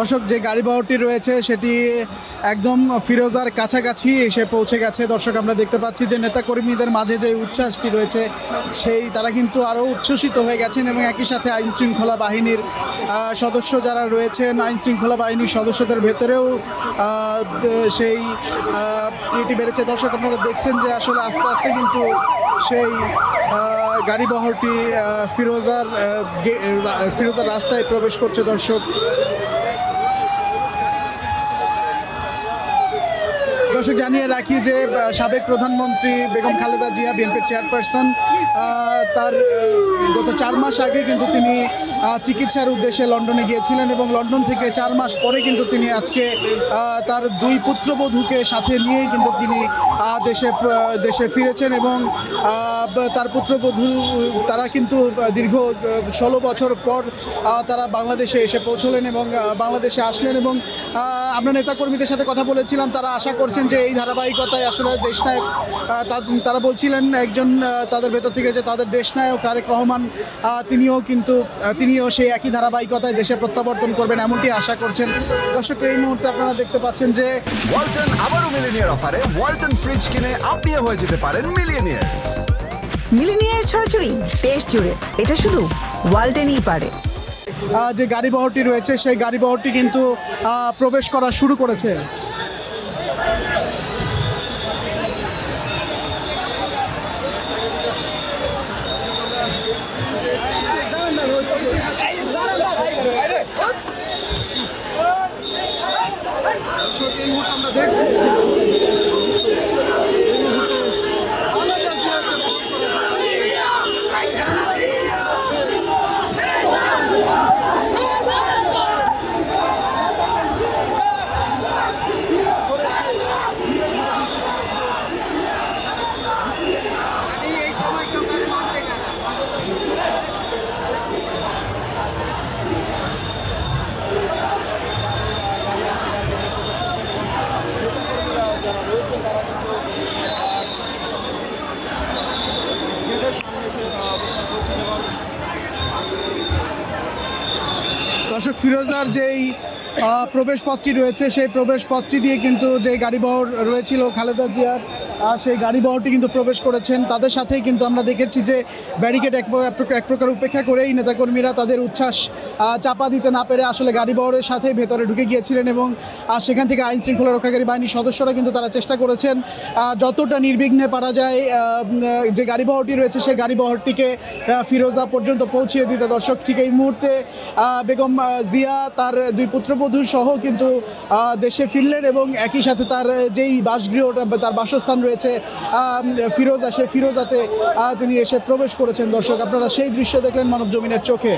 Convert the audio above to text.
দর্শক, যে গাড়িবহরটি রয়েছে সেটি একদম ফিরোজার কাছাকাছি এসে পৌঁছে গেছে। দর্শক, আমরা দেখতে পাচ্ছি যে নেতাকর্মীদের মাঝে যে উচ্ছ্বাসটি রয়েছে সেই তারা কিন্তু আরও উচ্ছ্বসিত হয়ে গেছেন এবং একই সাথে আইনশৃঙ্খলা বাহিনীর সদস্য যারা রয়েছেন, আইনশৃঙ্খলা বাহিনীর সদস্যদের ভেতরেও সেই ইয়েটি বেড়েছে। দর্শক, আপনারা দেখছেন যে আসলে আস্তে আস্তে কিন্তু সেই গাড়িবহরটি ফিরোজার রাস্তায় প্রবেশ করছে। দর্শক, জানিয়ে রাখি যে সাবেক প্রধানমন্ত্রী বেগম খালেদা জিয়া, বিএনপির চেয়ারপারসন, তার গত 4 মাস আগে কিন্তু তিনি চিকিৎসার উদ্দেশ্যে লন্ডনে গিয়েছিলেন এবং লন্ডন থেকে 4 মাস পরে কিন্তু তিনি আজকে তার 2 পুত্রবধূকে সাথে নিয়েই কিন্তু তিনি দেশে ফিরেছেন এবং তার পুত্রবধূ তারা কিন্তু দীর্ঘ 16 বছর পর তারা বাংলাদেশে এসে পৌঁছলেন এবং বাংলাদেশে আসলেন এবং আমরা নেতাকর্মীদের সাথে কথা বলেছিলাম। তারা আশা করছেন যে এই ধারাবাহিকতায় আসলে দেশনায়ক, তারা বলছিলেন একজন তাদের ভেতর থেকে যে তাদের দেশনায়ক তারেক রহমান তিনিও সেই একই ধারাবাহিকতায় দেশে প্রত্যাবর্তন করবেন এমনটি আশা করছেন। দর্শক, এই মুহূর্তে আপনারা দেখতে পাচ্ছেন যে ওয়ালটন আবারও মিলিনিয়ার অফারে ওয়ালটন ফ্রিজ কিনে আপনিও হয়ে যেতে পারেন মিলিনিয়ার ছড়াছড়ি দেশ জুড়ে, এটা শুধু ওয়ালটনই পারে। যে গাড়িবহরটি রয়েছে সেই গাড়িবহরটি কিন্তু প্রবেশ করা শুরু করেছে। আমরা দেখছি দর্শক, ফিরোজার যেই প্রবেশপথটি রয়েছে সেই প্রবেশপথটি দিয়ে কিন্তু যে গাড়িবহর রয়েছিল খালেদা জিয়ার, সেই গাড়িবহরটি কিন্তু প্রবেশ করেছেন। তাদের সাথেই কিন্তু আমরা দেখেছি যে ব্যারিকেড এক প্রকার উপেক্ষা করেই নেতাকর্মীরা তাদের উচ্ছ্বাস চাপা দিতে না পেরে আসলে গাড়িবহরের সাথে ভেতরে ঢুকে গিয়েছিলেন এবং সেখান থেকে আইনশৃঙ্খলা রক্ষাকারী বাহিনীর সদস্যরা কিন্তু তারা চেষ্টা করেছেন যতটা নির্বিঘ্নে পারা যায় যে গাড়িবহরটি রয়েছে সেই গাড়িবহরটিকে ফিরোজা পর্যন্ত পৌঁছিয়ে দিতে। দর্শক, ঠিক এই মুহূর্তে বেগম জিয়া তার 2 পুত্রবধূ সহ কিন্তু দেশে ফিরলেন এবং একই সাথে তার যেই বাসগৃহটা, তার বাসস্থান রয়েছে ফিরোজা, সেই ফিরোজাতে তিনি এসে প্রবেশ করেছেন। দর্শক, আপনারা সেই দৃশ্য দেখলেন মানব জমিনের চোখে।